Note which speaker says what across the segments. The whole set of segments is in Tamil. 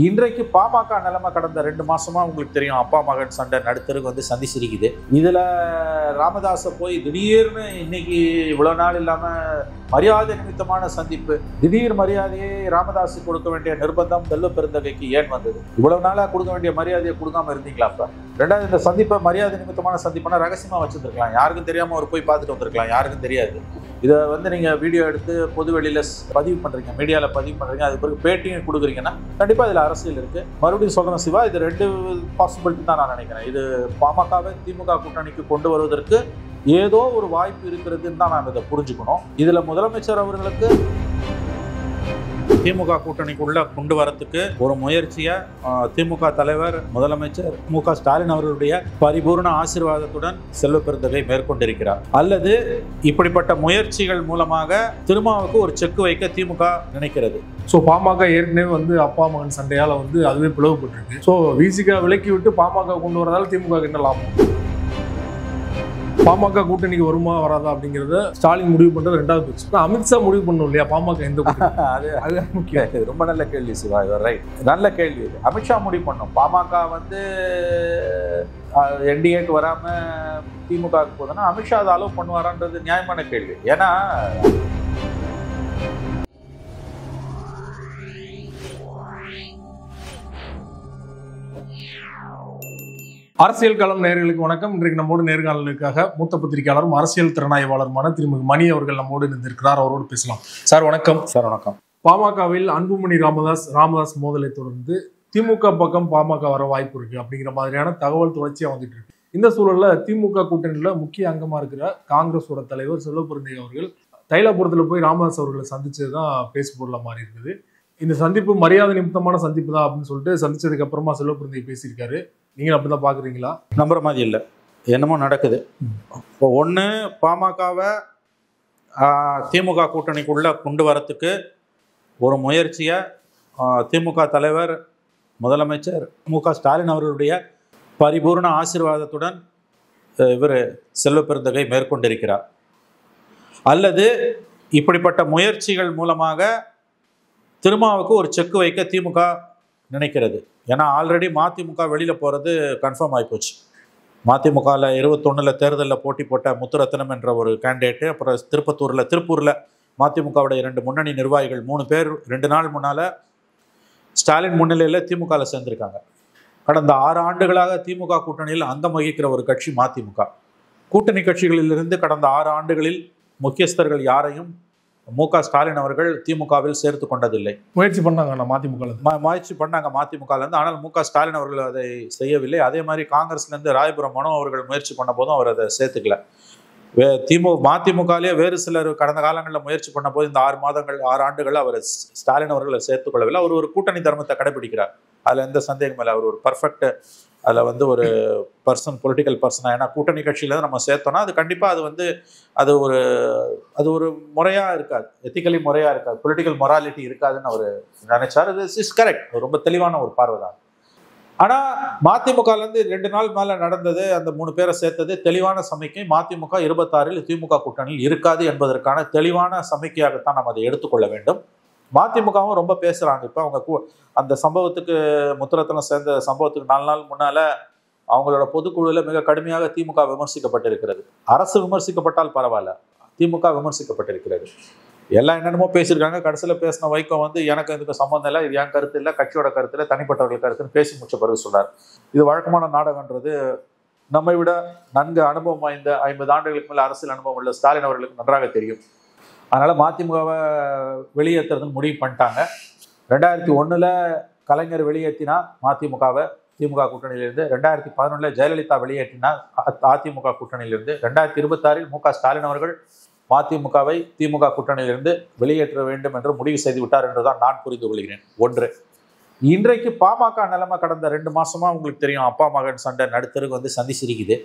Speaker 1: இன்றைக்கு பாமக நிலைமை கடந்த 2 மாசமா உங்களுக்கு தெரியும். அப்பா மகன் சண்டை நடுத்தருக்கு வந்து சந்திச்சிருக்குது. இதுல ராமதாஸை போய் திடீர்னு இன்னைக்கு இவ்வளவு நாள் இல்லாம மரியாதை நிமித்தமான சந்திப்பு, திடீர் மரியாதையை ராமதாஸுக்கு கொடுக்க வேண்டிய நிர்பந்தம் செல்வ பெருந்தகைக்கு ஏன் வந்தது? இவ்வளவு நாளா கொடுக்க வேண்டிய மரியாதையை கொடுக்காம இருந்தீங்களா? அப்ப ரெண்டாவது, இந்த சந்திப்பை மரியாதை நிமித்தமான சந்திப்புனா ரகசியமா வச்சிருக்கலாம், யாருக்கும் தெரியாம அவர் போய் பார்த்துட்டு வந்திருக்கலாம், யாருக்கும் தெரியாது. இதை வந்து நீங்க வீடியோ எடுத்து பொது வெளியில பதிவு பண்றீங்க, மீடியால பதிவு பண்றீங்க, அது பிறகு பேட்டியும் கொடுக்குறீங்கன்னா கண்டிப்பா இதுல அரசியல் இருக்கு. மறுபடியும் சொல்றேன் சிவா, இது 2 பாசிபிலிட்டி தான் நான் நினைக்கிறேன். இது பாமகவை திமுக கூட்டணிக்கு கொண்டு வருவதற்கு ஏதோ ஒரு வாய்ப்பு இருக்கிறதுன்னு தான் நாம் இதை புரிஞ்சுக்கணும். இதுல முதலமைச்சர் அவர்களுக்கு திமுக கூட்டணிக்குள்ள கொண்டு வரத்துக்கு ஒரு முயற்சியை திமுக தலைவர் முதலமைச்சர் மு.க. ஸ்டாலின் அவர்களுடைய பரிபூர்ண ஆசீர்வாதத்துடன் செல்வ பெருந்தகை மேற்கொண்டிருக்கிறார். அல்லது இப்படிப்பட்ட முயற்சிகள் மூலமாக திருமாவுக்கு ஒரு செக் வைக்க திமுக நினைக்கிறது.
Speaker 2: ஸோ பாமக ஏற்கனவே வந்து அப்பா மகன் சண்டையால் வந்து அதுவே பிளவுபட்டிருக்கு. ஸோ விசிக விலக்கி விட்டு பாமக கொண்டு வரதால திமுக என்ன லாபம்? பாமக கூட்டணிக்கு வருமா வராதா அப்படிங்கிறத ஸ்டாலின் முடிவு பண்றது 2வது பேச்சு. அமித்ஷா முடிவு பண்ணும் இல்லையா பாமக எந்த
Speaker 1: அது முக்கியம். ரொம்ப நல்ல கேள்வி சிவா, ரைட், நல்ல கேள்வி. அமித்ஷா முடிவு பண்ணும். பாமக வந்து என்டிஏக்கு வராம திமுகவுக்கு போதுன்னா அமித்ஷா அதை அலோவ் பண்ணுவாரான்றது நியாயமான கேள்வி. ஏன்னா
Speaker 2: அரசியல் களம் நேயர்களுக்கு வணக்கம். இன்றைக்கு நம்மோடு நேர்காணலுக்காக மூத்த பத்திரிகையாளரும் அரசியல் திறனாய்வாளருமான திருமதி மணி அவர்கள் நம்மோடு இருந்திருக்கிறார். அவரோடு பேசலாம். சார் வணக்கம்.
Speaker 1: சார் வணக்கம்.
Speaker 2: பாமகவில் அன்புமணி ராமதாஸ் மோதலை தொடர்ந்து திமுக பக்கம் பாமக வர வாய்ப்பு இருக்கு அப்படிங்கிற மாதிரியான தகவல் தொடர்ச்சியா வந்துட்டு இருக்கு. இந்த சூழல்ல திமுக கூட்டணியில முக்கிய அங்கமா இருக்கிற காங்கிரஸோட தலைவர் செல்வ பெருந்தகை அவர்கள் தைலாபுரத்துல போய் ராமதாஸ் அவர்களை சந்திச்சதுதான் பேசு பொருளா மாறி இருக்குது. இந்த சந்திப்பு மரியாதை நிமித்தமான சந்திப்பு தான் அப்படின்னு சொல்லிட்டு சந்திச்சதுக்கு அப்புறமா செல்வ பெருந்தகை பேசியிருக்காரு. நீங்க அப்படிதான் பாக்குறீங்களா?
Speaker 1: நம்புற மாதிரி இல்லை, என்னமோ நடக்குது. இப்போ ஒன்று, பாமகவை திமுக கூட்டணிக்குள்ள கொண்டு வரத்துக்கு ஒரு முயற்சியை திமுக தலைவர் முதலமைச்சர் மு.க. ஸ்டாலின் அவர்களுடைய பரிபூர்ண ஆசீர்வாதத்துடன் இவர் செல்வ பெருந்தகை மேற்கொண்டிருக்கிறார். அல்லது இப்படிப்பட்ட முயற்சிகள் மூலமாக திருமாவுக்கு ஒரு செக் வைக்க திமுக நினைக்கிறது. ஏன்னா ஆல்ரெடி மதிமுக வெளியில் போகிறது கன்ஃபார்ம் ஆகிப்போச்சு. மதிமுகவில் 21 தேர்தலில் போட்டி போட்ட முத்துரத்னம் என்ற ஒரு கேண்டிடேட்டு, அப்புறம் திருப்பூரில் மதிமுகவுடைய 2 முன்னணி நிர்வாகிகள் 3 பேர் 2 நாள் முன்னால் ஸ்டாலின் முன்னிலையில் திமுகவில் சேர்ந்திருக்காங்க. கடந்த 6 ஆண்டுகளாக திமுக கூட்டணியில் அங்கம் வகிக்கிற ஒரு கட்சி மதிமுக. கூட்டணி கட்சிகளிலிருந்து கடந்த 6 ஆண்டுகளில் முக்கியஸ்தர்கள் யாரையும் மு.க. ஸ்டாலின் அவர்கள் திமுகவில் சேர்த்து கொண்டதில்லை.
Speaker 2: முயற்சி பண்ணாங்க
Speaker 1: மதிமுகலேருந்து. ஆனால் மு.க. ஸ்டாலின் அவர்கள் அதை செய்யவில்லை. அதே மாதிரி காங்கிரஸ்லேருந்து ராயபுரம் மனோ அவர்கள் முயற்சி பண்ண போதும் அவர் அதை சேர்த்துக்கல. மதிமுகலேயே வேறு சிலர் கடந்த காலங்களில் முயற்சி பண்ண போது இந்த 6 ஆண்டுகள் அவர் ஸ்டாலின் அவர்களை சேர்த்துக்கொள்ளவில்லை. அவர் ஒரு கூட்டணி தர்மத்தை கடைபிடிக்கிறார், அதில் எந்த சந்தேகமும் இல்லை. அவர் ஒரு பர்ஃபெக்ட், அதில் வந்து ஒரு பொலிட்டிக்கல் பர்சனாக. ஏன்னா கூட்டணி கட்சியிலேருந்து நம்ம சேர்த்தோன்னா அது கண்டிப்பாக அது ஒரு முறையாக இருக்காது, எத்திக்கலி முறையாக இருக்காது, பொலிட்டிக்கல் மொராலிட்டி இருக்காதுன்னு அவர் நினைச்சார். இது இஸ் கரெக்ட், ரொம்ப தெளிவான ஒரு பார்வை தான். ஆனால் மதிமுகலேருந்து 2 நாள் மேலே நடந்தது, அந்த 3 பேரை சேர்த்தது தெளிவான சமிக்கை. மதிமுக 26 திமுக கூட்டணியில் இருக்காது என்பதற்கான தெளிவான சமிக்கையாகத்தான் நம்ம அதை எடுத்துக்கொள்ள வேண்டும். மதிமுகவும் ரொம்ப பேசுகிறாங்க. இப்போ அவங்க அந்த சம்பவத்துக்கு, முத்துரத்னம் சேர்ந்த சம்பவத்துக்கு 4 நாள் முன்னால் அவங்களோட பொதுக்குழுவில் மிக கடுமையாக திமுக விமர்சிக்கப்பட்டிருக்கிறது. அரசு விமர்சிக்கப்பட்டால் பரவாயில்ல, திமுக விமர்சிக்கப்பட்டிருக்கிறது. எல்லாம் என்னென்னமோ பேசியிருக்காங்க. கடைசியில் பேசின வைகோ வந்து எனக்கு இதுக்கு சம்மந்தம் இல்லை, இது என் கருத்து இல்லை, கட்சியோட கருத்து இல்லை, தனிப்பட்டவர்கள் கருத்துன்னு பேசி முடிச்ச பிறகு சொன்னார். இது வழக்கமான நாடகன்றது நம்மை விட நன்கு அனுபவம் வாய்ந்த 50 ஆண்டுகளுக்கு மேலே அரசியல் அனுபவம் உள்ள ஸ்டாலின் அவர்களுக்கு நன்றாக தெரியும். அதனால் மதிமுகவை வெளியேற்றுறதுன்னு முடிவு பண்ணிட்டாங்க. 2001 கலைஞர் வெளியேற்றினார் மதிமுகவை திமுக கூட்டணியிலிருந்து. 2011 ஜெயலலிதா வெளியேற்றினார் அதிமுக கூட்டணியிலிருந்து. 2026 மு.க. ஸ்டாலின் அவர்கள் மதிமுகவை திமுக கூட்டணியிலிருந்து வெளியேற்ற வேண்டும் என்று முடிவு செய்து விட்டார் என்றுதான் நான் புரிந்து கொள்கிறேன். ஒன்று, இன்றைக்கு பாமக நிலைமை கடந்த 2 மாசமா உங்களுக்கு தெரியும். அப்பா மகன் சண்டை நடுத்தருக்கு வந்து சந்திச்சிருக்குது.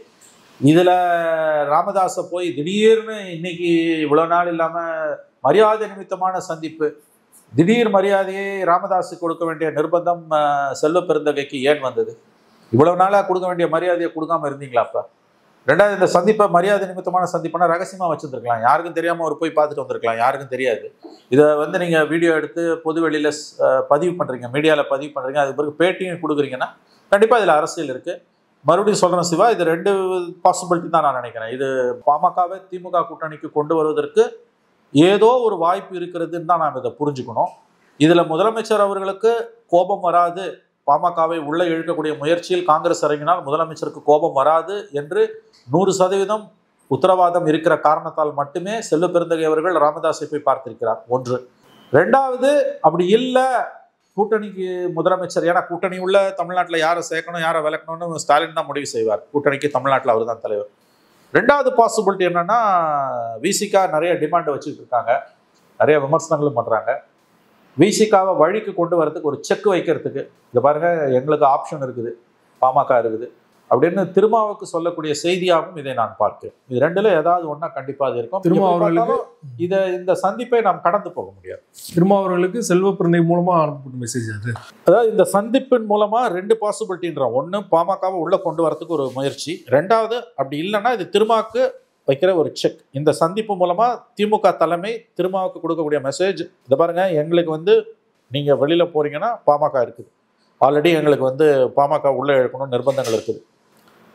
Speaker 1: இதுல ராமதாஸை போய் திடீர்னு இன்னைக்கு இவ்வளவு நாள் இல்லாம மரியாதை நிமித்தமான சந்திப்பு, திடீர் மரியாதையை ராமதாஸுக்கு கொடுக்க வேண்டிய நிர்பந்தம் செல்வ பெருந்தகைக்கு ஏன் வந்தது? இவ்வளவு நாளா கொடுக்க வேண்டிய மரியாதையை கொடுக்காம இருந்தீங்களா? அப்ப ரெண்டாவது, இந்த சந்திப்பை மரியாதை நிமித்தமான சந்திப்புனா ரகசியமா வச்சிருந்துருக்கலாம், யாருக்கும் தெரியாம அவர் போய் பார்த்துட்டு வந்திருக்கலாம், யாருக்கும் தெரியாது. இதை வந்து நீங்க வீடியோ எடுத்து பொது வெளியில பதிவு பண்றீங்க, மீடியால பதிவு பண்றீங்க, அதுக்கு பிறகு பேட்டியும் கொடுக்குறீங்கன்னா கண்டிப்பா இதுல அரசியல் இருக்கு. மறுபடியும் சொல்றேன் சிவா, இது 2 பாசிபிலிட்டி தான் நான் நினைக்கிறேன். இது பாமகவை திமுக கூட்டணிக்கு கொண்டு வருவதற்கு ஏதோ ஒரு வாய்ப்பு இருக்கிறதுன்னு தான் நாம் இதை புரிஞ்சுக்கணும். இதுல முதலமைச்சர் அவர்களுக்கு கோபம் வராது, பாமகவை உள்ள இழுக்கக்கூடிய முயற்சியில் காங்கிரஸ் இறங்கினால் முதலமைச்சருக்கு கோபம் வராது என்று 100% உத்தரவாதம் இருக்கிற காரணத்தால் மட்டுமே செல்வ பெருந்தகை அவர்கள் ராமதாஸை போய் பார்த்திருக்கிறார். ஒன்று. ரெண்டாவது, அப்படி இல்லை கூட்டணிக்கு முதலமைச்சர், ஏன்னா கூட்டணி உள்ள தமிழ்நாட்டில் யாரை சேர்க்கணும் யாரை விளக்கணும்னு ஸ்டாலின் தான் முடிவு செய்வார். கூட்டணிக்கு தமிழ்நாட்டில் அவர் தான் தலைவர். ரெண்டாவது பாசிபிலிட்டி என்னன்னா, விசிகா நிறைய டிமாண்டை வச்சுட்டு இருக்காங்க, நிறைய விமர்சனங்களும் பண்றாங்க. விசிகாவை வழிக்கு கொண்டு வரதுக்கு ஒரு செக் வைக்கிறதுக்கு, இதை பாருங்க எங்களுக்கு ஆப்ஷன் இருக்குது, பாமக இருக்குது அப்படின்னு திருமாவுக்கு சொல்லக்கூடிய செய்தியாகவும் இதை நான் பார்க்கிறேன். இது 2ல ஏதாவது ஒன்றா கண்டிப்பாக அது இருக்கும்.
Speaker 2: திருமாவர்களுக்கு
Speaker 1: இந்த சந்திப்பை நாம் கடந்து போக முடியாது.
Speaker 2: திருமாவர்களுக்கு செல்வ பிறந்தகை மூலமா அனுப்பப்பட்ட மெசேஜ் அது.
Speaker 1: அதாவது இந்த சந்திப்பின் மூலமா 2 பாசிபிலிட்டின்ற, ஒன்று பாமகவை உள்ள கொண்டு வரதுக்கு ஒரு முயற்சி, ரெண்டாவது அப்படி இல்லைன்னா இது திருமாவுக்கு வைக்கிற ஒரு செக். இந்த சந்திப்பு மூலமா திமுக தலைமை திருமாவுக்கு கொடுக்கக்கூடிய மெசேஜ், இதை பாருங்க எங்களுக்கு வந்து நீங்க வெளியில போறீங்கன்னா பாமக இருக்குது, ஆல்ரெடி எங்களுக்கு வந்து பாமக உள்ள இழுக்கணும் நிர்பந்தங்கள் இருக்குது,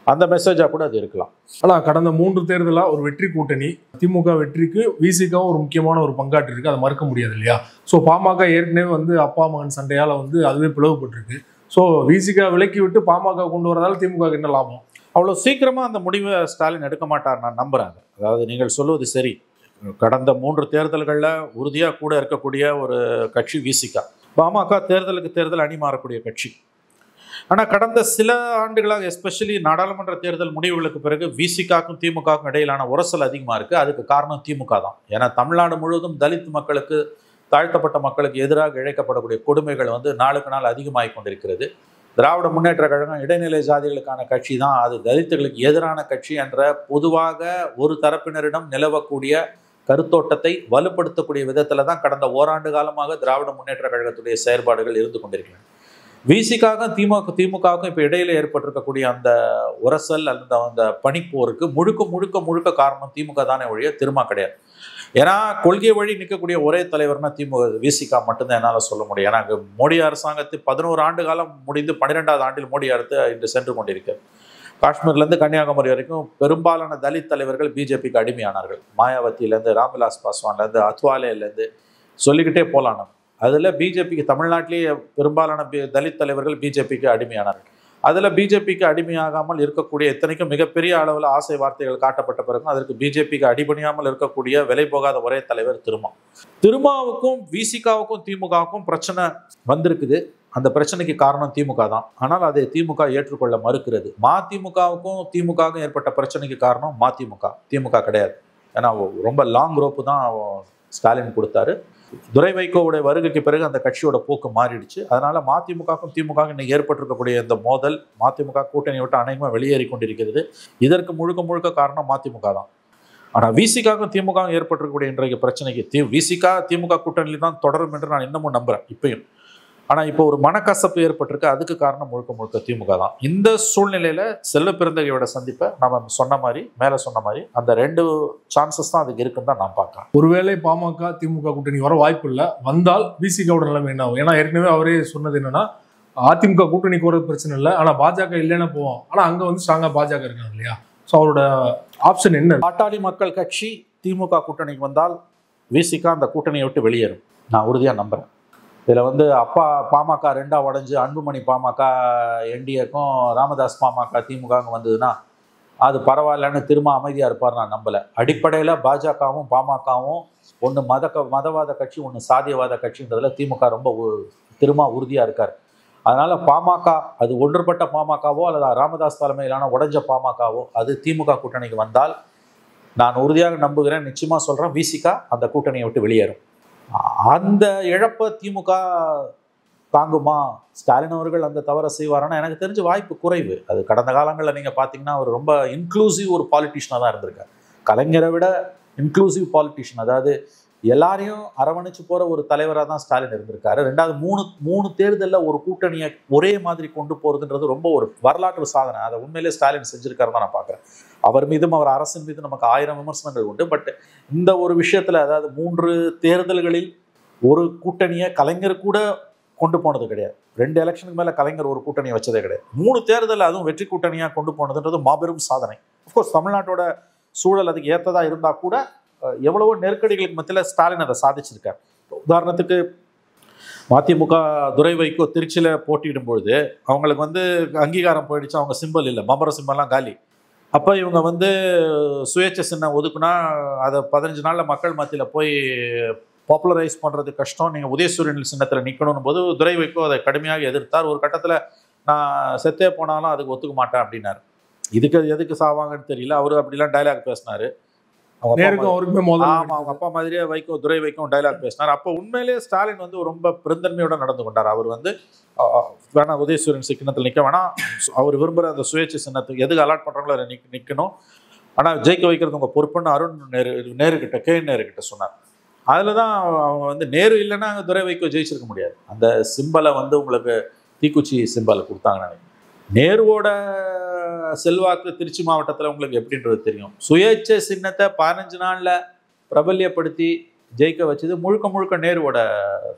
Speaker 1: அந்த மெசேஜா கூட அது இருக்கலாம்.
Speaker 2: ஆனா கடந்த 3 தேர்தலாக ஒரு வெற்றி கூட்டணி, திமுக வெற்றிக்கு விசிகாவும் ஒரு முக்கியமான ஒரு பங்காற்றி இருக்கு, அதை மறுக்க முடியாது இல்லையா? ஸோ பாமக ஏற்கனவே வந்து அப்பா மகன் சண்டையால வந்து அதுவே பிளவுபட்டிருக்கு. ஸோ விசிகா விலக்கி விட்டு பாமக கொண்டு வரதால திமுக என்ன லாபம்?
Speaker 1: அவ்வளோ சீக்கிரமா அந்த முடிவை ஸ்டாலின் எடுக்க மாட்டார் நான் நம்புறாங்க. அதாவது நீங்கள் சொல்வது சரி, கடந்த 3 தேர்தல்களில் உறுதியா கூட இருக்கக்கூடிய ஒரு கட்சி விசிகா. பாமக தேர்தலுக்கு தேர்தல் அணி மாறக்கூடிய கட்சி. ஆனால் கடந்த சில ஆண்டுகளாக எஸ்பெஷலி நாடாளுமன்ற தேர்தல் முடிவுகளுக்கு பிறகு விசிகாக்கும் திமுகவுக்கும் இடையிலான உரசல் அதிகமாக இருக்குது. அதுக்கு காரணம் திமுக தான். ஏன்னா தமிழ்நாடு முழுவதும் தலித் மக்களுக்கு, தாழ்த்தப்பட்ட மக்களுக்கு எதிராக இழைக்கப்படக்கூடிய கொடுமைகள் வந்து நாளுக்கு நாள் அதிகமாகிக் கொண்டிருக்கிறது. திராவிட முன்னேற்ற கழகம் இடைநிலை ஜாதிகளுக்கான கட்சி தான், அது தலித்துகளுக்கு எதிரான கட்சி என்ற பொதுவாக ஒரு தரப்பினரிடம் நிலவக்கூடிய கருத்தோட்டத்தை வலுப்படுத்தக்கூடிய விதத்தில் தான் கடந்த ஓராண்டு காலமாக திராவிட முன்னேற்ற கழகத்துடைய செயற்பாடுகள் இருந்து கொண்டிருக்கின்றன. விசிகாக திமுகவுக்கும் இப்போ இடையில ஏற்பட்டிருக்கக்கூடிய அந்த உரசல் அல்லது அந்த பனிப்போருக்கு முழுக்க காரணம் திமுக தானே ஒழிய திருமா கிடையாது. ஏன்னா கொள்கை வழி நிற்கக்கூடிய ஒரே தலைவர்னா விசிகா மட்டும்தான் என்னால் சொல்ல முடியும். ஏன்னா அங்கே மோடி அரசாங்கத்தை 11 ஆண்டு காலம் முடிந்து 12வது ஆண்டில் மோடி அரசு இன்று சென்று கொண்டிருக்கிறது. காஷ்மீர்லேருந்து கன்னியாகுமரி வரைக்கும் பெரும்பாலான தலித் தலைவர்கள் பிஜேபிக்கு அடிமையானார்கள். மாயாவதியிலேருந்து, ராம்விலாஸ் பாஸ்வான்லேருந்து, அத்வாலேலேருந்து சொல்லிக்கிட்டே போகலாம். அதில் பிஜேபிக்கு தமிழ்நாட்டிலேயே பெரும்பாலான தலித் தலைவர்கள் பிஜேபிக்கு அடிமையானார்கள். அதில் பிஜேபிக்கு அடிமையாகாமல் இருக்கக்கூடிய, இத்தனைக்கும் மிகப்பெரிய அளவில் ஆசை வார்த்தைகள் காட்டப்பட்ட பிறகும் அதற்கு பிஜேபிக்கு அடிபணியாமல் இருக்கக்கூடிய விலை போகாத ஒரே தலைவர் திருமாவுக்கும் விசிகாவுக்கும் திமுகவுக்கும் பிரச்சனை வந்திருக்குது. அந்த பிரச்சனைக்கு காரணம் திமுக தான். ஆனால் அதை திமுக ஏற்றுக்கொள்ள மறுக்கிறது. மதிமுகவுக்கும் திமுகவுக்கும் ஏற்பட்ட பிரச்சனைக்கு காரணம் மதிமுக, திமுக கிடையாது. ஏன்னா ரொம்ப லாங் ரோப்பு தான் ஸ்டாலின் கொடுத்தாரு. துரை வைகோவுடைய வருகைக்கு பிறகு அந்த கட்சியோட போக்கு மாறிடுச்சு. அதனால மதிமுகவுக்கும் திமுக இன்னைக்கு ஏற்பட்டிருக்கக்கூடிய இந்த மோதல், மதிமுக கூட்டணி விட்டு அநேகமாக வெளியேறி கொண்டிருக்கிறது. இதற்கு முழுக்க காரணம் மதிமுக தான். ஆனால் விசிகாவுக்கும் திமுகவும் ஏற்பட்டிருக்கக்கூடிய இன்றைக்கு பிரச்சனைக்கு விசிகா திமுக கூட்டணியில் தான் தொடரும் என்று நான் இன்னமும் நம்புறேன் இப்பயும். ஆனால் இப்போ ஒரு மனக்கசப்பு ஏற்பட்டிருக்கு, அதுக்கு காரணம் முழுக்க திமுக தான். இந்த சூழ்நிலையில செல்வ பெருந்தகையோட சந்திப்பை நம்ம மேலே சொன்ன மாதிரி அந்த 2 சான்சஸ் தான் அதுக்கு இருக்குன்னு தான் நான் பார்க்குறேன்.
Speaker 2: ஒருவேளை பாமக திமுக கூட்டணி வர வாய்ப்பு இல்லை, வந்தால் விசிகாவோட நிலைமை என்ன ஆகும்? ஏன்னா ஏற்கனவே அவரே சொன்னது என்னன்னா, அதிமுக கூட்டணிக்கு வரது பிரச்சனை இல்லை, ஆனால் பாஜக இல்லைன்னா போவோம். ஆனால் அங்கே வந்து ஸ்ட்ராங்கா பாஜக இருக்காங்க இல்லையா? ஸோ அவரோட ஆப்ஷன் என்ன?
Speaker 1: பாட்டாளி மக்கள் கட்சி திமுக கூட்டணிக்கு வந்தால் விசிகா அந்த கூட்டணியை விட்டு வெளியேறும், நான் உறுதியாக நம்புறேன். இதில் வந்து அப்பா பாமக 2ஆ உடஞ்சி அன்புமணி பாமக என்டிஏக்கும் ராமதாஸ் பாமக திமுக வந்ததுன்னா அது பரவாயில்லன்னு திரும்ப அமைதியாக இருப்பார் நான் நம்பலை. அடிப்படையில் பாஜகவும் பாமகவும் ஒன்று மதவாத கட்சி, ஒன்று சாதியவாத கட்சின்றதுல திமுக ரொம்ப திரும்ப உறுதியாக இருக்கார். அதனால் பாமக அது ஒன்றுபட்ட பாமகவோ அல்லது ராமதாஸ் தலைமையிலான உடைஞ்ச பாமகவோ அது திமுக கூட்டணிக்கு வந்தால் நான் உறுதியாக நம்புகிறேன், நிச்சயமாக சொல்கிறேன், விசிகா அந்த கூட்டணியை விட்டு வெளியேறும். அந்த இழப்பை திமுக தாங்குமா? ஸ்டாலின் அவர்கள் அந்த தவறை செய்வாரானா எனக்கு தெரிஞ்ச வாய்ப்பு குறைவு. அது கடந்த காலங்களில் நீங்கள் பார்த்தீங்கன்னா அவர் ரொம்ப இன்க்ளூசிவ் ஒரு பாலிட்டிஷனாக தான் இருந்திருக்கார். கலைஞரை விட இன்க்ளூசிவ் பாலிட்டிஷியன். அதாவது எல்லாரையும் அரவணைச்சு போற ஒரு தலைவராக தான் ஸ்டாலின் இருந்திருக்காரு. ரெண்டாவது மூணு தேர்தலில் ஒரு கூட்டணியை ஒரே மாதிரி கொண்டு போறதுன்றது ரொம்ப ஒரு வரலாற்று சாதனை. அதை உண்மையிலே ஸ்டாலின் செஞ்சிருக்காரு தான் நான் பார்க்குறேன். அவர் மீதும் அவர் அரசின் மீது நமக்கு 1000 விமர்சனங்கள் உண்டு. பட் இந்த ஒரு விஷயத்துல, அதாவது 3 தேர்தல்களில் ஒரு கூட்டணியை கலைஞர் கூட கொண்டு போனது கிடையாது. 2 எலெக்ஷனுக்கு மேல கலைஞர் ஒரு கூட்டணியை வச்சதே கிடையாது. 3 தேர்தல் அதுவும் வெற்றி கூட்டணியா கொண்டு போனதுன்றது மாபெரும் சாதனை. அஃப்கோர்ஸ் தமிழ்நாட்டோட சூழல் அதுக்கு ஏற்றதா இருந்தா கூட எவ்வளவோ நெருக்கடிகளுக்கு மத்தியில் ஸ்டாலின் அதை சாதிச்சிருக்கார். உதாரணத்துக்கு மதிமுக துரை வைகோ திருச்சியில் போட்டியிடும் பொழுது அவங்களுக்கு வந்து அங்கீகாரம் போயிடுச்சு, அவங்க சிம்பல் இல்லை, மமர சிம்பல்லாம் காலி. அப்போ இவங்க வந்து சுயேட்சை சின்னம் ஒதுக்குனா அதை 15 நாளில் மக்கள் மத்தியில் போய் பாப்புலரைஸ் பண்ணுறது கஷ்டம், நீங்கள் உதயசூரியன் சின்னத்தில் நிற்கணும் போது துரை வைகோ அதை கடுமையாக எதிர்த்தார். ஒரு கட்டத்தில் நான் செத்தே போனாலும் அதுக்கு ஒத்துக்க மாட்டேன் அப்படின்னாரு. இதுக்கு எதுக்கு சாவாங்கன்னு தெரியல. அவரு அப்படிலாம் டைலாக் பேசினாரு. அவங்க அப்பா மாதிரியே துரை வைக்கும் டைலாக் பேசினார். அப்போ உண்மையிலேயே ஸ்டாலின் வந்து ரொம்ப பெருந்தன்மையோட நடந்து கொண்டார். அவர் வந்து வேணா உதயசூரியன் சின்னத்தில் நிற்க வேணாம், அவர் விரும்புகிற அந்த சுயேட்சை சின்னத்துக்கு எதுக்கு அலாட் பண்ணுறாங்களோ அதை நிற்கணும், ஆனால் ஜெயிக்க வைக்கிறது உங்கள் பொறுப்புன்னு அருண் நேருக்கிட்ட நேருக்கிட்ட சொன்னார். அதில் தான் அவங்க வந்து நேரு இல்லைன்னா அங்கே துரை வைக்கோ ஜெயிச்சிருக்க முடியாது. அந்த சிம்பலை வந்து உங்களுக்கு தீக்குச்சி சிம்பலை கொடுத்தாங்கன்னு நினைக்கிறேன். நேருவோட செல்வாக்கு திருச்சி மாவட்டத்தில் உங்களுக்கு எப்படின்றது தெரியும். சுயேட்சை சின்னத்தை 15 நாளில் பிரபல்யப்படுத்தி ஜெயிக்க வச்சது முழுக்க நேருவோட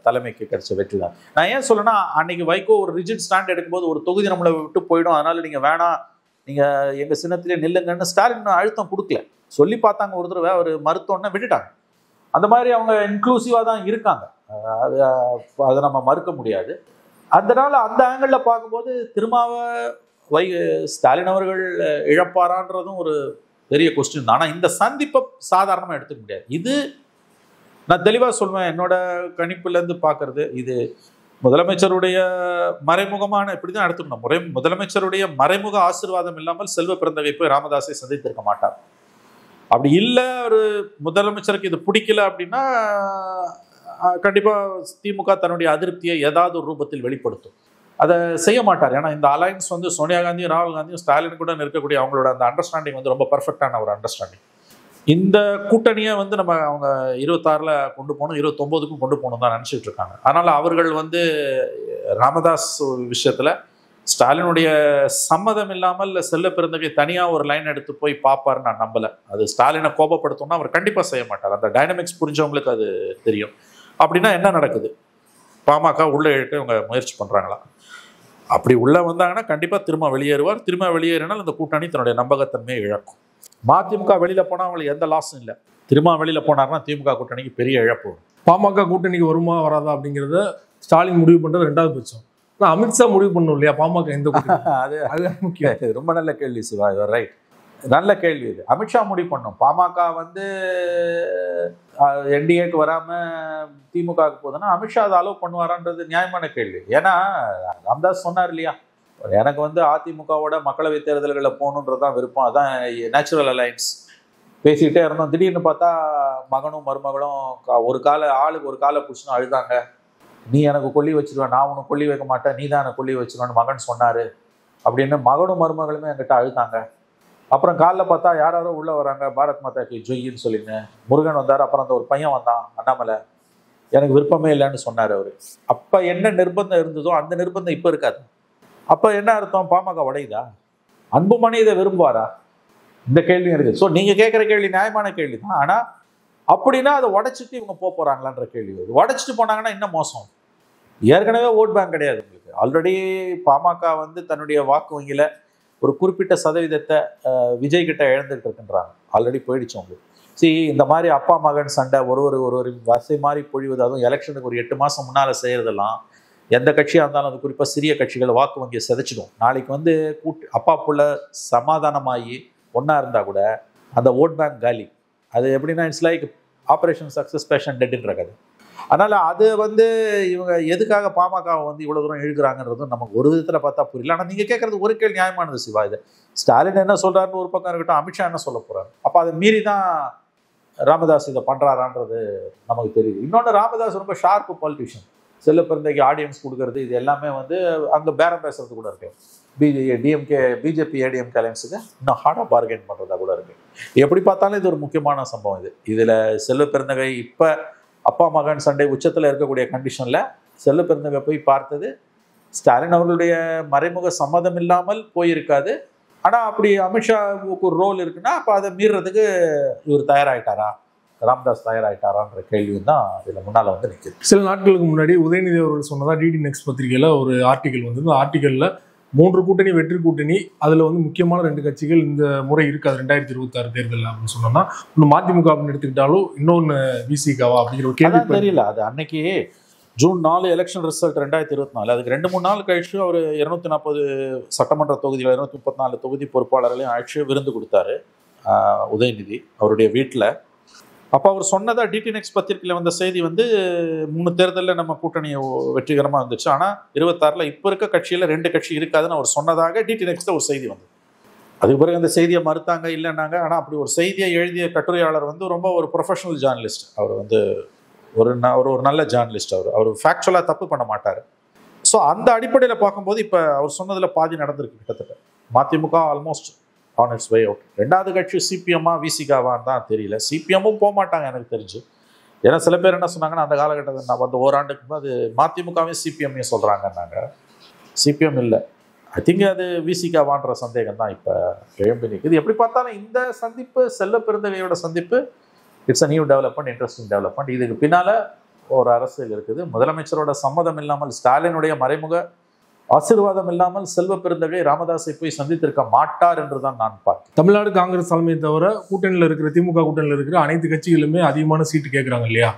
Speaker 1: தலைமைக்கு கிடைச்ச வெற்றி தான். நான் ஏன் சொல்லனா, அன்னைக்கு வைகோ ஒரு ரிஜிட் ஸ்டாண்ட் எடுக்கும்போது ஒரு தொகுதி நம்மளை விட்டு போயிடும், அதனால நீங்கள் வேணாம், நீங்கள் எங்கள் சின்னத்திலே நில்லுங்கன்னு ஸ்டாலின் அழுத்தம் கொடுக்கல. சொல்லி பார்த்தாங்க ஒரு தடவை, அவர் மருத்துவம்னா விட்டுட்டாங்க. அந்த மாதிரி அவங்க இன்க்ளூசிவாக தான் இருக்காங்க, அதை நம்ம மறுக்க முடியாது. அதனால அந்த ஆங்கிளில் பார்க்கும்போது ஸ்டாலின் அவர்கள் இழப்பாரான்றதும் ஒரு பெரிய கொஸ்டின் தான். ஆனால் இந்த சந்திப்பை சாதாரணமாக எடுத்துக்க முடியாது. இது நான் தெளிவாக சொல்வேன், என்னோட கணிப்புலேருந்து பார்க்கறது, இது முதலமைச்சருடைய மறைமுகமான, இப்படி தான் எடுத்துக்கணும், முதலமைச்சருடைய மறைமுக ஆசீர்வாதம் இல்லாமல் செல்வ பிறந்தகை போய் ராமதாஸை சந்தித்திருக்க மாட்டார். அப்படி இல்லை, ஒரு முதலமைச்சருக்கு இது பிடிக்கல அப்படின்னா கண்டிப்பாக திமுக தன்னுடைய அதிருப்தியை ஏதாவது ஒரு ரூபத்தில் வெளிப்படுத்தும். அதை செய்ய மாட்டார். ஏன்னா இந்த அலையன்ஸ் வந்து சோனியா காந்தியும் ராகுல் காந்தியும் ஸ்டாலின் கூட இருக்கக்கூடிய அவங்களோட அந்த அண்டர்ஸ்டாண்டிங் வந்து ரொம்ப பர்ஃபெக்டான ஒரு அண்டர்ஸ்டாண்டிங். இந்த கூட்டணியை வந்து நம்ம அவங்க 26ல் கொண்டு போகணும், 29க்கும் கொண்டு போகணும் தான் நினச்சிட்டு இருக்காங்க. அதனால் அவர்கள் வந்து ராமதாஸ் விஷயத்தில் ஸ்டாலினுடைய சம்மதம் இல்லாமல் செல்ல பிறந்தகை தனியாக ஒரு லைன் எடுத்து போய் பார்ப்பாருன்னு நான் நம்பலை. அது ஸ்டாலினை கோபப்படுத்தணும்னா அவர் கண்டிப்பாக செய்ய மாட்டார். அந்த டைனமிக்ஸ் புரிஞ்சவங்களுக்கு அது தெரியும். அப்படின்னா என்ன நடக்குது, பாமக உள்ளே இழுக்க இவங்க முயற்சி பண்ணுறாங்களா? அப்படி உள்ளே வந்தாங்கன்னா கண்டிப்பாக திரும்ப வெளியேறுவார். திரும்ப வெளியேறினால் அந்த கூட்டணி தன்னுடைய நம்பகத்தன்மையை இழக்கும். மதிமுக வெளியில் போனால் அவங்களுக்கு எந்த லாஸும் இல்லை. திரும்ப வெளியில் போனார்னா திமுக கூட்டணிக்கு பெரிய இழப்பு.
Speaker 2: பாமக கூட்டணிக்கு வருமா வராதா அப்படிங்கிறத ஸ்டாலின் முடிவு பண்ணுறது 2வது பட்சம். ஆனால் அமித்ஷா முடிவு பண்ணணும் இல்லையா பாமக எந்த அது முக்கியம்.
Speaker 1: ரொம்ப நல்ல கேள்வி சிவா, ரைட், நல்ல கேள்வி இது. அமித்ஷா முடிவு பண்ணும். பாமக வந்து என்டிஏக்கு வராமல் திமுகவுக்கு போகுதுன்னா அமித்ஷா அதை அலோவ் பண்ணுவாரான்றது நியாயமான கேள்வி. ஏன்னா ராமதாஸ் சொன்னார் இல்லையா, எனக்கு வந்து அதிமுகவோட மக்களவை தேர்தல்களில் போகணுன்றது தான் விருப்பம், அதான் நேச்சுரல் அலையன்ஸ். பேசிக்கிட்டே இருந்தோம், திடீர்னு பார்த்தா மகனும் மருமகளும் ஆளுக்கு ஒரு காலை பிடிச்சுன்னு அழுதாங்க. நீ எனக்கு கொல்லி வச்சிருவேன், நான் உனக்கு கொல்லி வைக்க மாட்டேன், நீ தான் எனக்கு கொல்லி வச்சிருவேன்னு மகன் சொன்னார் அப்படின்னு மகனும் மருமகளுமே என்கிட்ட அழுதாங்க. அப்புறம் காலைல பார்த்தா யாரோ உள்ளே வராங்க, பாரத் மாதாக்கு ஜொய்யின்னு சொல்லிங்க, முருகன் வந்தார், அப்புறம் அந்த ஒரு பையன் வந்தான் அண்ணாமலை, எனக்கு விருப்பமே இல்லைன்னு சொன்னார் அவர். அப்போ என்ன நிர்பந்தம் இருந்ததோ அந்த நிர்பந்தம் இப்போ இருக்காது. அப்போ என்ன அர்த்தம், பாமக உடையுதா? அன்புமணி இதை விரும்புவாரா? இந்த கேள்வியும் இருக்குது. ஸோ நீங்கள் கேட்குற கேள்வி நியாயமான கேள்வி தான். ஆனால் அப்படின்னா அதை உடைச்சிட்டு இவங்க போகிறாங்களான்ற கேள்வி வருது. உடைச்சிட்டு போனாங்கன்னா இன்னும் மோசம். ஏற்கனவே ஓட் பேங்க் கிடையாது உங்களுக்கு. ஆல்ரெடி பாமக வந்து தன்னுடைய வாக்கு வங்கியில் ஒரு குறிப்பிட்ட சதவீதத்தை விஜய் கிட்ட இழந்துட்டு இருக்குன்றாங்க. ஆல்ரெடி போயிடுச்சு உங்களுக்கு. இந்த மாதிரி அப்பா மகன் சண்டை, ஒருவர் வசை மாதிரி பொழிவது, அதுவும் எலெக்ஷனுக்கு ஒரு 8 மாதம் முன்னால் செய்கிறதெல்லாம் எந்த கட்சியாக இருந்தாலும் அது குறிப்பாக சிறிய கட்சிகள் வாக்கு வங்கியை சிதைச்சிடும். நாளைக்கு வந்து அப்பா புள்ள சமாதானமாகி ஒன்றா இருந்தால் கூட அந்த ஓட் பேங்க் காலி. அது எப்படின்னா it's like operation success patient டெட்ன்ற கதை. அதனால் அது வந்து இவங்க எதுக்காக பாமகவை வந்து இவ்வளோ தூரம் இழுக்கிறாங்கன்றதும் நமக்கு ஒரு விதத்தில் பார்த்தா புரியல. ஆனால் நீங்கள் கேட்குறது ஒரு கேள்வி நியாயமானது சிவா. இது ஸ்டாலின் என்ன சொல்கிறாருன்னு ஒரு பக்கம் இருக்கட்டும், அமித்ஷா என்ன சொல்ல போகிறாரு, அப்போ அதை மீறி தான் ராமதாஸ் இதை பண்ணுறாரான்றது நமக்கு தெரியுது. இன்னொன்று, ராமதாஸ் ரொம்ப ஷார்ப்பு பாலிட்டிஷியன். செல்ல பிறந்தைக்கு ஆடியன்ஸ் கொடுக்கறது, இது எல்லாமே வந்து அங்கே பேரம் பேசுறது கூட இருக்கு. பிஜேபி ஏடிஎம்கே அலையன்ஸுக்கு இன்னும் ஹார்டாக பார்கெயின் பண்ணுறதா கூட இருக்குது. எப்படி பார்த்தாலும் இது ஒரு முக்கியமான சம்பவம். இதில் செல்வ பெருந்தகை இப்போ அப்பா மகன் சண்டை உச்சத்தில் இருக்கக்கூடிய கண்டிஷனில் செல்வ பெருந்தகை போய் பார்த்தது ஸ்டாலின் அவர்களுடைய மறைமுக சம்மதம் இல்லாமல் போயிருக்காது. ஆனால் அப்படி அமித்ஷாவுக்கு ஒரு ரோல் இருக்குன்னா அப்போ அதை மீறுறதுக்கு இவர் தயாராகிட்டாரா, ராமதாஸ் தயாராகிட்டாரான்ற கேள்வி தான் இதில் முன்னால் வந்து நிற்குது.
Speaker 2: சில நாட்களுக்கு முன்னாடி உதயநிதி அவர்கள் சொன்னதா டிடி நெக்ஸ்ட் பத்திரிகையில் ஒரு ஆர்டிகல் வந்து, இந்த ஆர்டிகலில் 3 கூட்டணி வெற்றி கூட்டணி, அதில் வந்து முக்கியமான 2 கட்சிகள் இந்த முறை இருக்காது 2026 தேர்தலில் அப்படின்னு சொன்னோம்னா, ஒன்று மதிமுக அப்படின்னு எடுத்துக்கிட்டாலும் இன்னொன்று விசிகாவா அப்படிங்கிற ஒரு கேள்வி
Speaker 1: தெரியல. அது அன்னைக்கு ஜூன் 4 எலெக்ஷன் ரிசல்ட் 2024, அதுக்கு 2-3 நாள் கழிச்சு அவர் 240 சட்டமன்ற தொகுதியில் 234 தொகுதி பொறுப்பாளர்களையும் அழைச்சி விருந்து கொடுத்தாரு உதயநிதி அவருடைய வீட்டில். அப்போ அவர் சொன்னதா டிடி நெக்ஸ்ட் பத்திரிகையில் வந்த செய்தி வந்து 3 தேர்தலில் நம்ம கூட்டணி வெற்றிகரமாக வந்துச்சு, ஆனால் 26 இப்போ இருக்க கட்சியில் 2 கட்சி இருக்காதுன்னு அவர் சொன்னதாக டிடி நெக்ஸ்ட்டில் ஒரு செய்தி வந்து, அதுக்கு பிறகு அந்த செய்தியை மறுத்தாங்க இல்லைன்னாங்க. ஆனால் அப்படி ஒரு செய்தியை எழுதிய கட்டுரையாளர் வந்து ரொம்ப ஒரு ப்ரொஃபஷனல் ஜேர்னலிஸ்ட். அவர் வந்து ஒரு நல்ல ஜேர்னலிஸ்ட். அவர் ஃபேக்சுவலாக தப்பு பண்ண மாட்டார். ஸோ அந்த அடிப்படையில் பார்க்கும்போது இப்போ அவர் சொன்னதில் பாதி நடந்திருக்கு கிட்டத்தட்ட. மதிமுக almost on its way out. 2வது கட்சி சிபிஎம்மா விசிகாவான்னு தான் தெரியல. சிபிஎம்மும் போக மாட்டாங்க எனக்கு தெரிஞ்சு. ஏன்னா சில பேர் என்ன சொன்னாங்கன்னா, அந்த காலகட்டத்தில் நான் வந்து ஓராண்டுக்கு அது மதிமுகவையும் சிபிஎம்மையும் சொல்கிறாங்கன்னாங்க. சிபிஎம் இல்லை, ஐ திங்க் அது விசிகாவான்ற சந்தேகம் தான் இப்போ எழும்பி நிற்குது. எப்படி பார்த்தாலும் இந்த சந்திப்பு, செல்வ பெருந்தகையோட சந்திப்பு, it's a new development, interesting development. இதுக்கு பின்னால் ஒரு அரசியல் இருக்குது. முதலமைச்சரோட சம்மதம் இல்லாமல், ஸ்டாலினுடைய மறைமுக ஆசீர்வாதம் இல்லாமல் செல்வ பெருந்தகை ராமதாஸை போய் சந்தித்திருக்க மாட்டார் என்றுதான் நான் பார்த்தேன்.
Speaker 2: தமிழ்நாடு காங்கிரஸ் தலைமையை தவிர கூட்டணியில் இருக்கிற திமுக கூட்டணியில் இருக்கிற அனைத்து கட்சிகளுமே அதிகமான சீட்டு கேட்குறாங்க இல்லையா?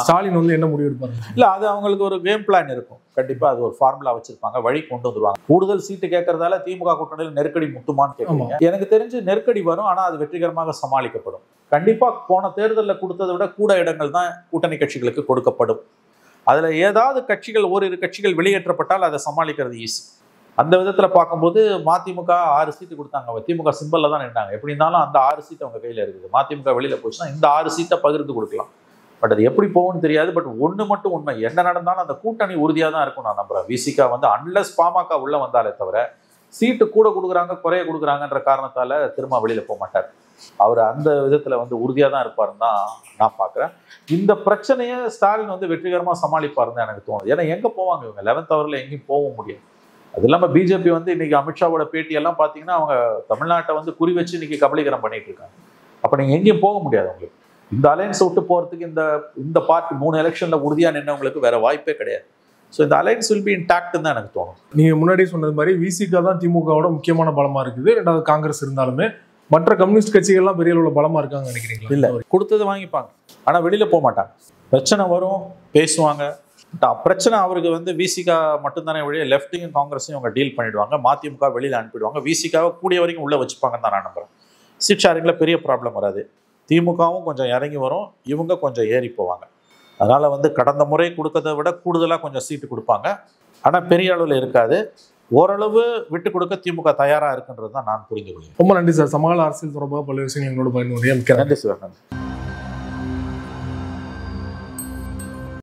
Speaker 2: ஸ்டாலின் வந்து என்ன முடிவு எடுப்பாங்க?
Speaker 1: இல்லை, அது அவங்களுக்கு ஒரு கேம் பிளான் இருக்கும். கண்டிப்பாக அது ஒரு ஃபார்முலா வச்சிருப்பாங்க, வழி கொண்டு வந்துருவாங்க. கூடுதல் சீட்டு கேட்கறதால திமுக கூட்டணியில் நெருக்கடி முட்டுமான்னு கேட்குறீங்க. எனக்கு தெரிஞ்சு நெருக்கடி வரும், ஆனால் அது வெற்றிகரமாக சமாளிக்கப்படும். கண்டிப்பாக போன தேர்தலில் கொடுத்ததை விட கூட இடங்கள் தான் கூட்டணி கட்சிகளுக்கு கொடுக்கப்படும். அதில் ஏதாவது கட்சிகள், ஓரிரு கட்சிகள் வெளியேற்றப்பட்டால் அதை சமாளிக்கிறது ஈஸி. அந்த விதத்தில் பார்க்கும்போது மதிமுக 6 சீட்டு கொடுத்தாங்க. திமுக சிம்பிளில் தான் நின்றாங்க. எப்படி இருந்தாலும் அந்த 6 சீட்டு அவங்க கையில் இருக்குது. மதிமுக வெளியில் போச்சுன்னா இந்த 6 சீட்டை பகிர்ந்து கொடுக்கலாம். பட் அது எப்படி போகும்னு தெரியாது. பட் ஒன்று மட்டும் உண்மை, என்ன நடந்தாலும் அந்த கூட்டணி உறுதியாக தான் இருக்கும் நான் நம்புகிறேன். விசிகா வந்து அன்லஸ் பாமக உள்ளே வந்தாலே தவிர சீட்டு கூட கொடுக்குறாங்க குறைய கொடுக்குறாங்கன்ற காரணத்தால் திரும்ப வெளியில் போக மாட்டார். அவர் அந்த விதத்தில் வந்து உறுதியாக தான் இருப்பாருன்னு தான் நான் பார்க்குறேன். இந்த பிரச்சனையை ஸ்டாலின் வந்து வெற்றிகரமாக சமாளிப்பாருன்னு எனக்கு தோணுது. ஏன்னா எங்கே போவாங்க இவங்க? 11th ஹவரில் எங்கேயும் போக முடியாது. அது இல்லாமல் பிஜேபி வந்து இன்னைக்கு அமித்ஷாவோட பேட்டியெல்லாம் பார்த்தீங்கன்னா அவங்க தமிழ்நாட்டை வந்து குறி வச்சு இன்னைக்கு கபலீகரம் பண்ணிட்டு இருக்காங்க. அப்போ நீங்கள் எங்கேயும் போக முடியாது. உங்களுக்கு இந்த அலையன்ஸை விட்டு போகிறதுக்கு இந்த பார்ட்டி 3 எலெக்ஷனில் உறுதியாக நின்றவங்களுக்கு வேற வாய்ப்பே கிடையாது. ஸோ இந்த அலையன்ஸ் வில் பி இன்டாக்ட்னு தான் எனக்கு தோணும்.
Speaker 2: நீங்கள் முன்னாடி சொன்னது மாதிரி விசிகா தான் திமுகவோட முக்கியமான பலமாக இருக்குது. 2வது காங்கிரஸ் இருந்தாலுமே மற்ற கம்யூனிஸ்ட் கட்சிகள்லாம் பெரிய அளவில் பலமாக இருக்காங்க நினைக்கிறீங்களா?
Speaker 1: இல்லை, கொடுத்தது வாங்கிப்பாங்க, ஆனால் வெளியில் போக மாட்டாங்க. பிரச்சனை வரும், பேசுவாங்க. பிரச்சனை அவருக்கு வந்து விசிகா மட்டும்தானே வழியே லெஃப்ட்டையும் காங்கிரஸையும் அவங்க டீல் பண்ணிடுவாங்க. மதிமுக வெளியில் அனுப்பிடுவாங்க. விசிகாவை கூடிய வரைக்கும் உள்ளே வச்சுப்பாங்கன்னு தான் நான் நம்புகிறேன். சீட் ஷேரிங்கில் பெரிய ப்ராப்ளம் வராது. திமுகவும் கொஞ்சம் இறங்கி வரும், இவங்க கொஞ்சம் ஏறி போவாங்க. அதனால் வந்து கடந்த முறை கொடுக்கறதை விட கூடுதலாக கொஞ்சம் சீட்டு கொடுப்பாங்க, ஆனால் பெரிய அளவில் இருக்காது. ஓரளவு விட்டு கொடுக்க திமுக தயாராக இருக்குன்றது தான் நான் புரிந்து கொள்கிறேன்.
Speaker 2: ரொம்ப நன்றி சார். சமகால அரசியல் தொடர்பாக பல்வேறு விஷயங்கள் எங்களோட பகிர்ந்து.
Speaker 1: நன்றி சார். நன்றி.